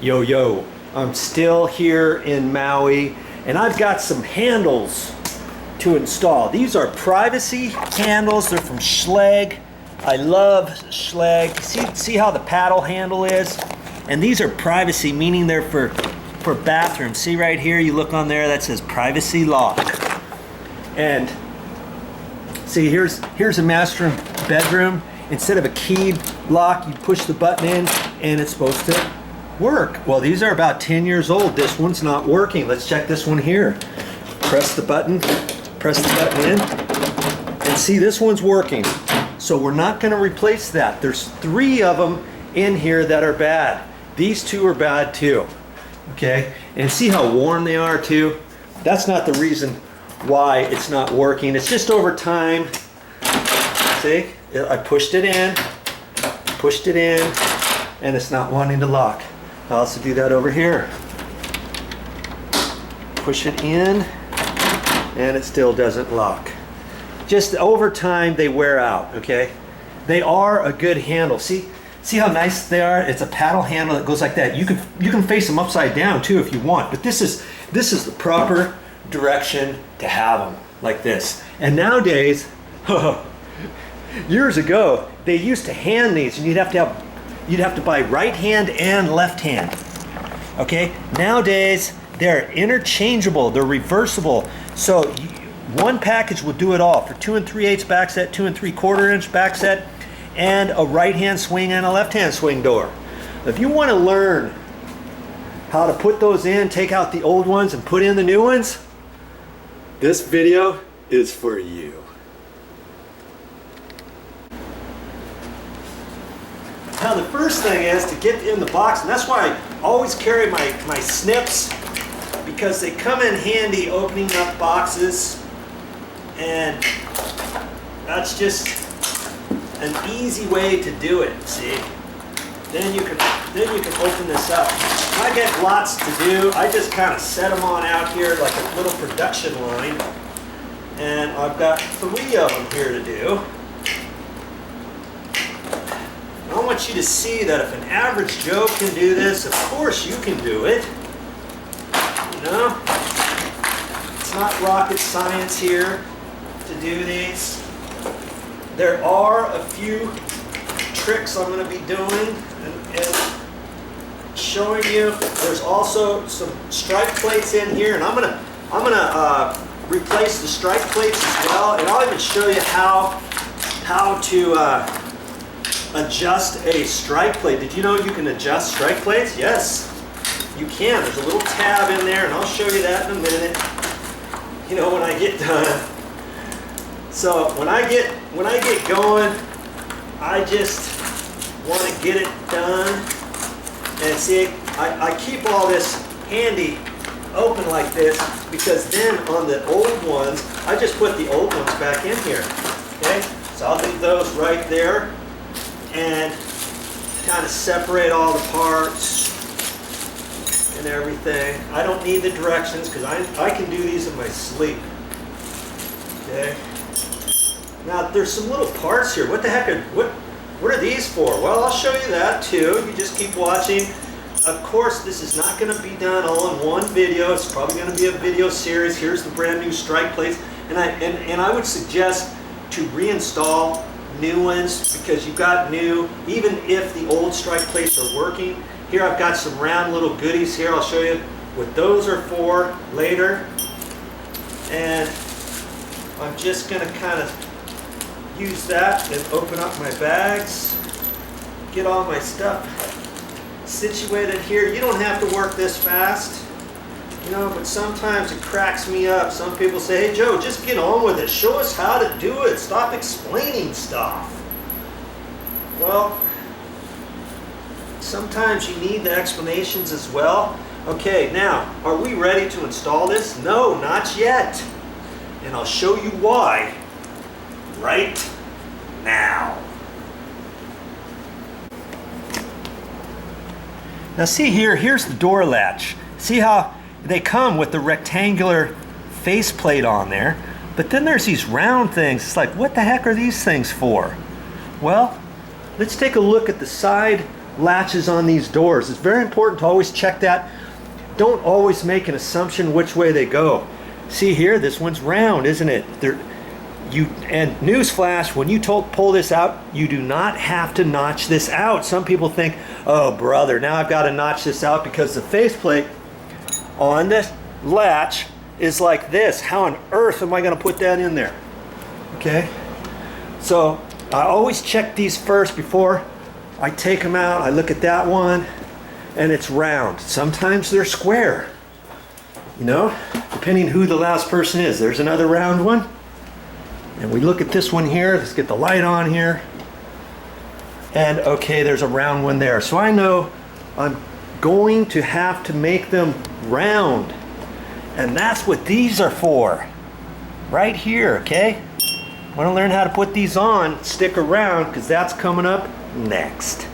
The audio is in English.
Yo, I'm still here in Maui and I've got some handles to install. These are privacy handles. They're from Schlage. I love Schlage. See how the paddle handle is? And these are privacy, meaning they're for bathrooms. See right here, you look on there, that says privacy lock. And see, here's a master bedroom. Instead of a keyed lock, you push the button in and it's supposed to work. Well, these are about 10 years old. This one's not working. Let's check this one here. Press the button in, and see, this one's working. So we're not going to replace that. There's 3 of them in here that are bad. These 2 are bad too. Okay, and see how worn they are too? That's not the reason why it's not working. It's just over time. See, I pushed it in, and it's not wanting to lock. I'll also do that over here. Push it in, and it still doesn't lock. Just over time, they wear out, okay? They are a good handle. See how nice they are? It's a paddle handle that goes like that. You can face them upside down too if you want, but this is the proper direction to have them like this. And nowadays, years ago, they used to hand these, and you'd have to buy right hand and left hand. Okay? Nowadays, they're interchangeable, they're reversible. So one package will do it all for 2 3/8 back set, 2 3/4 inch back set, and a right hand swing and a left hand swing door. If you want to learn how to put those in, take out the old ones and put in the new ones, this video is for you. Now the first thing is to get in the box, and that's why I always carry my snips, because they come in handy opening up boxes, and that's just an easy way to do it. See, then you can open this up. I get lots to do. I just kind of set them on out here like a little production line, and I've got 3 of them here to do. I want you to see that if an average Joe can do this, of course you can do it. You know, it's not rocket science here to do these. There are a few tricks I'm going to be doing and showing you. There's also some strike plates in here, and I'm gonna replace the strike plates as well, and I'll even show you how to adjust a strike plate. Did you know you can adjust strike plates? Yes, you can. There's a little tab in there, and I'll show you that in a minute. You know, when I get done. So when I get going, I just want to get it done. And see, I keep all this handy open like this, because then on the old ones, I just put the old ones back in here. Okay, so I'll leave those right there and kind of separate all the parts and everything. I don't need the directions because I can do these in my sleep. Okay. Now there's some little parts here. What the heck what are these for? Well, I'll show you that too. You just keep watching. Of course, this is not going to be done all in one video. It's probably going to be a video series. Here's the brand new strike plates, and I would suggest to reinstall new ones because you've got new, even if the old strike plates are working. Here I've got some round little goodies here. I'll show you what those are for later. And I'm just going to kind of use that and open up my bags, get all my stuff situated here. You don't have to work this fast, you know, but sometimes it cracks me up. Some people say, hey Joe, just get on with it. Show us how to do it. Stop explaining stuff. Well, sometimes you need the explanations as well. Okay, now, are we ready to install this? No, not yet. And I'll show you why right now. Now see here, here's the door latch. See how they come with the rectangular faceplate on there, but then there's these round things. It's like, what the heck are these things for? Well, let's take a look at the side latches on these doors. It's very important to always check that. Don't always make an assumption which way they go. See here, this one's round, isn't it? And newsflash, when you pull this out, you do not have to notch this out. Some people think, oh brother, now I've got to notch this out because the faceplate on this latch is like this. How on earth am I going to put that in there? Okay, so I always check these first before I take them out. I look at that one and it's round. Sometimes they're square, you know, depending who the last person is. There's another round one. And we look at this one here. Let's get the light on here. And okay, there's a round one there. So I know I'm going to have to make them round. And that's what these are for. Right here, okay? Want to learn how to put these on? Stick around because that's coming up next.